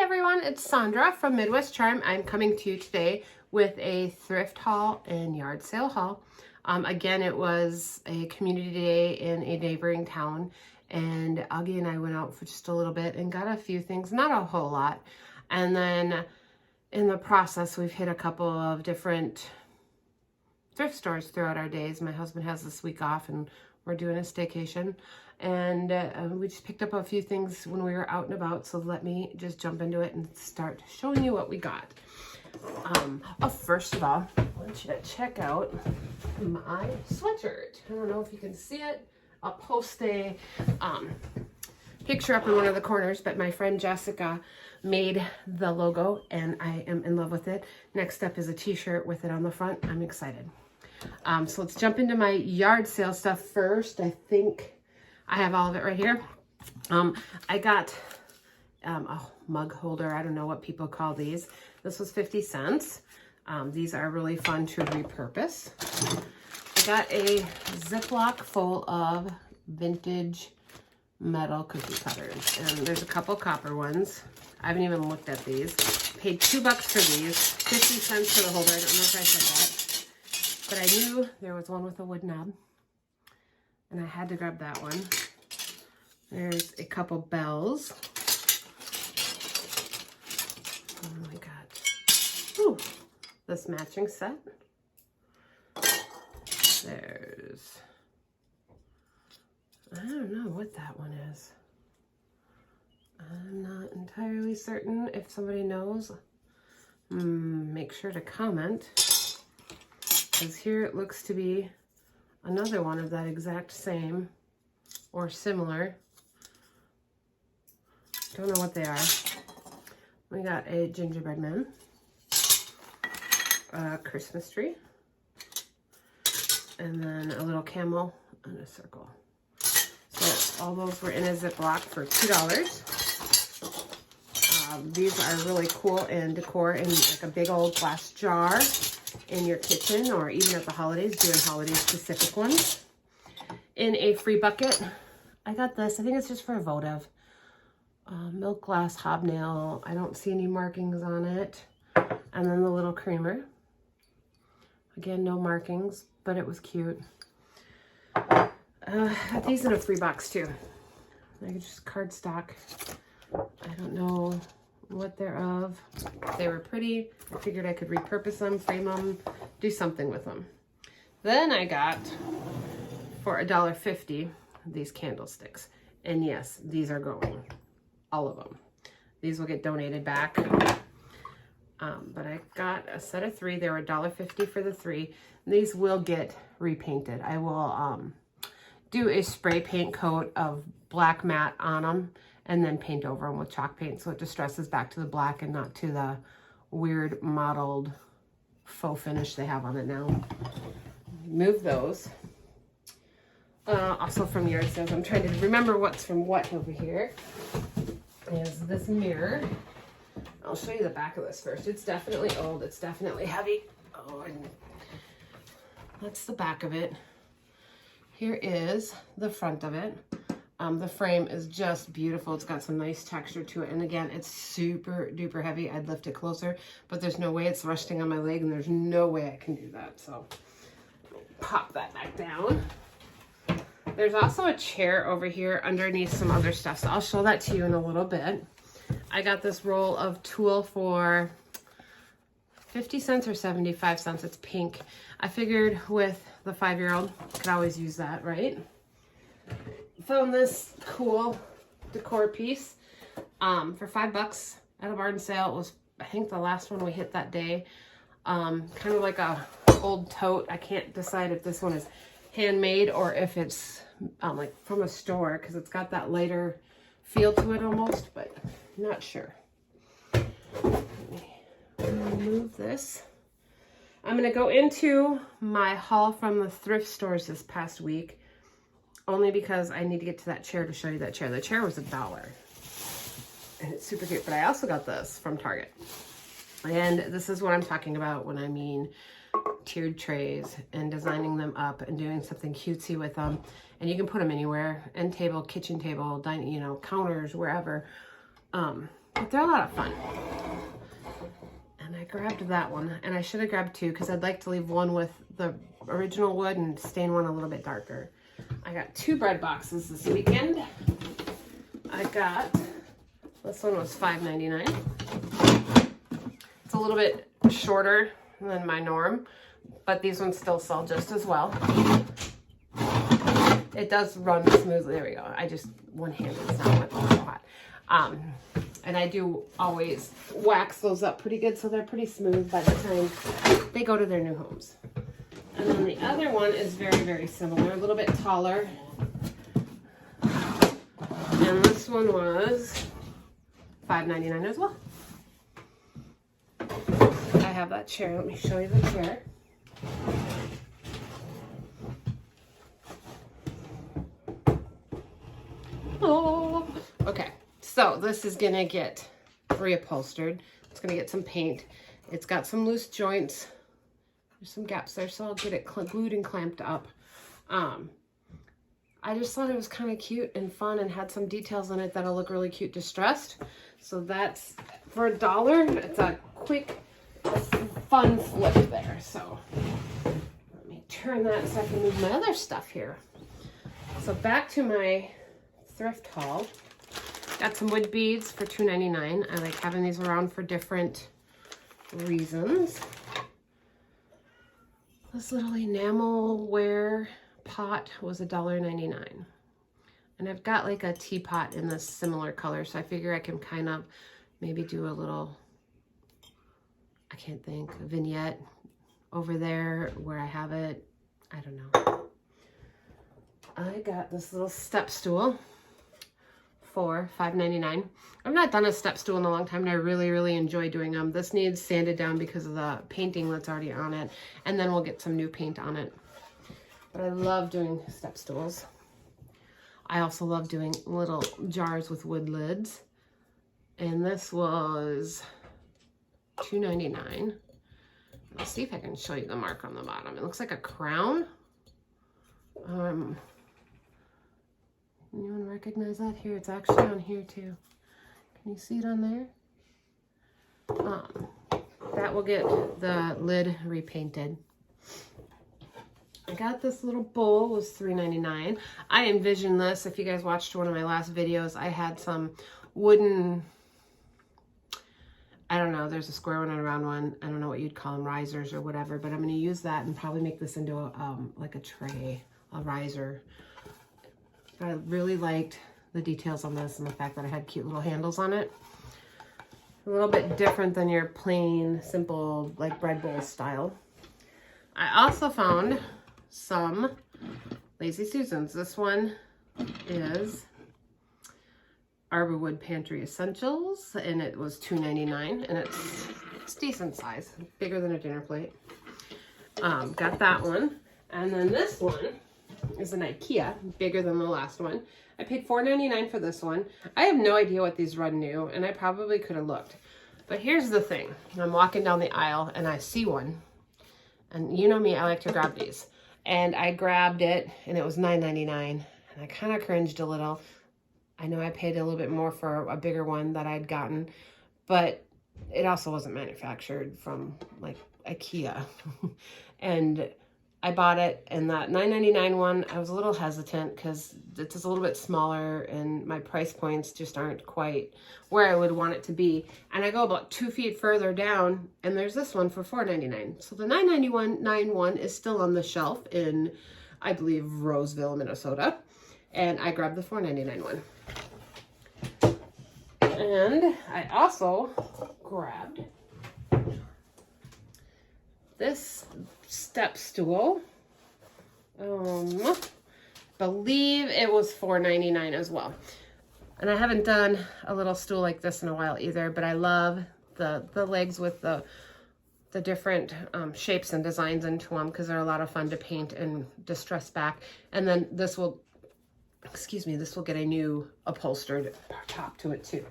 everyone, it's Sandra from Midwest Charm. I'm coming to you today with a thrift haul and yard sale haul. Again, it was a community day in a neighboring town, and Augie and I went out for just a little bit and got a few things, not a whole lot. And then in the process, we've hit a couple of different thrift stores throughout our days. My husband has this week off and we're doing a staycation, and we just picked up a few things when we were out and about, so let me just jump into it and start showing you what we got. First of all, I want you to check out my sweatshirt. I don't know if you can see it. I'll post a picture up in one of the corners, but my friend Jessica made the logo and I am in love with it. Next up is a t-shirt with it on the front. I'm excited. So let's jump into my yard sale stuff first. I think I have all of it right here. I got a mug holder. I don't know what people call these. This was 50 cents. These are really fun to repurpose. I got a Ziploc full of vintage metal cookie cutters, and there's a couple copper ones. I haven't even looked at these. Paid $2 for these, 50 cents for the holder. I don't know if I said that, but I knew there was one with a wood knob, and I had to grab that one. There's a couple bells. Oh my God. Ooh, this matching set. There's, I don't know what that one is. I'm not entirely certain. If somebody knows, make sure to comment, because here it looks to be another one of that exact same or similar. Don't know what they are. We got a gingerbread man, a Christmas tree, and then a little camel and a circle. So all those were in a Ziploc for $2. These are really cool in decor in like a big old glass jar in your kitchen, or even at the holidays, doing holiday specific ones. In a free bucket, I got this. I think it's just for a votive. Milk glass hobnail. I don't see any markings on it. And then the little creamer. Again, no markings, but it was cute. Got these in a free box too. They're just cardstock. I don't know what they're of. They were pretty. I figured I could repurpose them, frame them, do something with them. Then I got, for $1.50, these candlesticks. And yes, these are going. All of them. These will get donated back. But I got a set of 3. They were $1.50 for the 3. These will get repainted. I will do a spray paint coat of black matte on them and then paint over them with chalk paint, so it distresses back to the black and not to the weird mottled faux finish they have on it now. Move those. Also from yard sales, I'm trying to remember what's from what over here. Is this mirror. I'll show you the back of this first. It's definitely old. It's definitely heavy. Oh, and that's the back of it. Here is the front of it. The frame is just beautiful. It's got some nice texture to it. And again, it's super duper heavy. I'd lift it closer, but there's no way it's resting on my leg, and there's no way I can do that. So pop that back down. There's also a chair over here underneath some other stuff, so I'll show that to you in a little bit. I got this roll of tulle for 50 cents or 75 cents. It's pink. I figured with the 5-year-old, could always use that, right? Found this cool decor piece for $5 at a barn sale. It was, I think, the last one we hit that day. Kind of like a old tote. I can't decide if this one is handmade or if it's like from a store, because it's got that lighter feel to it almost, but not sure. Let me remove this. I'm going to go into my haul from the thrift stores this past week, only because I need to get to that chair to show you that chair. The chair was $1 and it's super cute, but I also got this from Target. And this is what I'm talking about when I mean tiered trays and designing them up and doing something cutesy with them. And you can put them anywhere, end table, kitchen table, dining, you know, counters, wherever. But they're a lot of fun. And I grabbed that one, and I should have grabbed two because I'd like to leave one with the original wood and stain one a little bit darker. I got 2 bread boxes this weekend. I got, this one was $5.99. It's a little bit shorter than my norm, but these ones still sell just as well. It does run smoothly. There we go. I just one-handed, it's not so hot. And I do always wax those up pretty good so they're pretty smooth by the time they go to their new homes. And then the other one is very, very similar, a little bit taller. And this one was $5.99 as well. I have that chair. Let me show you the chair. Oh, okay. So this is gonna get reupholstered. It's gonna get some paint. It's got some loose joints. There's some gaps there, so I'll get it glued and clamped up. I just thought it was kind of cute and fun and had some details in it that'll look really cute distressed. So that's for $1. It's a quick, fun flip there. So let me turn that so I can move my other stuff here. So back to my thrift haul. Got some wood beads for $2.99. I like having these around for different reasons. This little enamelware pot was $1.99. And I've got like a teapot in this similar color, so I figure I can kind of maybe do a little, I can't think, a vignette over there where I have it. I don't know. I got this little step stool for $5.99. I've not done a step stool in a long time, and I really, really enjoy doing them. This needs sanded down because of the painting that's already on it, and then we'll get some new paint on it. But I love doing step stools. I also love doing little jars with wood lids. And this was $2.99. Let's see if I can show you the mark on the bottom. It looks like a crown. Anyone recognize that? Here, it's actually on here too. Can you see it on there? That will get the lid repainted. I got this little bowl, it was $3.99. I envisioned this, if you guys watched one of my last videos, I had some wooden, I don't know, there's a square one and a round one. I don't know what you'd call them, risers or whatever, but I'm going to use that and probably make this into a, like a tray, a riser. I really liked the details on this and the fact that I had cute little handles on it. A little bit different than your plain, simple, like bread bowl style. I also found some Lazy Susans. This one is Arborwood Pantry Essentials, and it was $2.99, and it's decent size, bigger than a dinner plate. Got that one, and then this one is an IKEA, bigger than the last one. I paid $4.99 for this one. I have no idea what these run new, and I probably could have looked. But here's the thing. I'm walking down the aisle, and I see one. And you know me, I like to grab these. And I grabbed it, and it was $9.99. And I kind of cringed a little. I know I paid a little bit more for a bigger one that I'd gotten. But it also wasn't manufactured from, like, IKEA. And I bought it, and that $9.99 one, I was a little hesitant because it's just a little bit smaller and my price points just aren't quite where I would want it to be. And I go about 2 feet further down, and there's this one for $4.99. So the $9.99 one is still on the shelf in, I believe, Roseville, Minnesota. And I grabbed the $4.99 one. And I also grabbed this step stool. Believe it was $4.99 as well. And I haven't done a little stool like this in a while either, but I love the legs with the different shapes and designs into them because they're a lot of fun to paint and distress back. And then this will, this will get a new upholstered top to it too.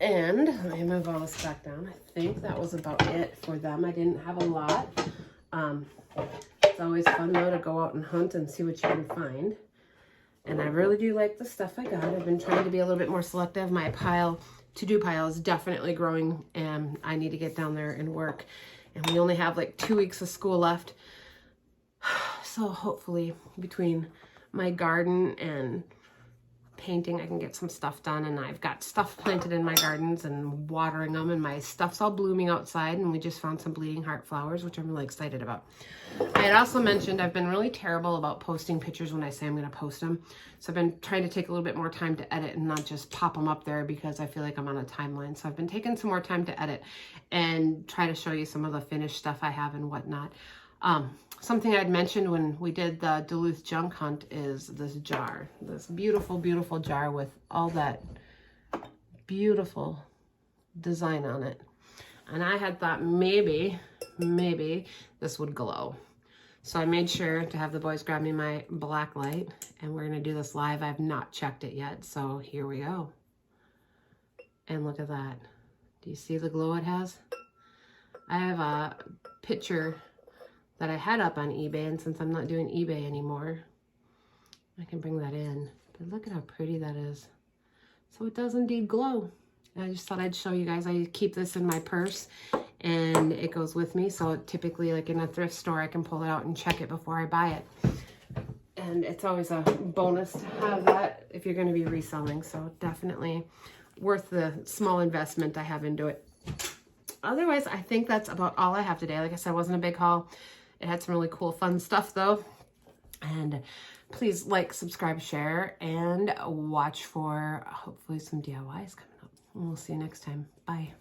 And let me move all this back down. I think that was about it for them. I didn't have a lot. It's always fun though to go out and hunt and see what you can find. And I really do like the stuff I got. I've been trying to be a little bit more selective. My to-do pile is definitely growing, and I need to get down there and work. And we only have like 2 weeks of school left. So hopefully between my garden and painting, I can get some stuff done. And I've got stuff planted in my gardens and watering them, and my stuff's all blooming outside, and we just found some bleeding heart flowers, which I'm really excited about. I had also mentioned I've been really terrible about posting pictures when I say I'm going to post them. So I've been trying to take a little bit more time to edit and not just pop them up there because I feel like I'm on a timeline. So I've been taking some more time to edit and try to show you some of the finished stuff I have and whatnot. Something I'd mentioned when we did the Duluth junk hunt is this jar, this beautiful, beautiful jar with all that beautiful design on it. And I had thought maybe this would glow. So I made sure to have the boys grab me my black light, and we're gonna do this live. I've not checked it yet, so here we go. And look at that. Do you see the glow it has? I have a picture that I had up on eBay, and since I'm not doing eBay anymore, I can bring that in. But look at how pretty that is. So it does indeed glow. I just thought I'd show you guys. I keep this in my purse and it goes with me. So typically, like in a thrift store, I can pull it out and check it before I buy it. And it's always a bonus to have that if you're going to be reselling. So definitely worth the small investment I have into it. Otherwise, I think that's about all I have today. Like I said, it wasn't a big haul. It had some really cool, fun stuff though. And please like, subscribe, share, and watch for hopefully some DIYs coming up. And we'll see you next time. Bye.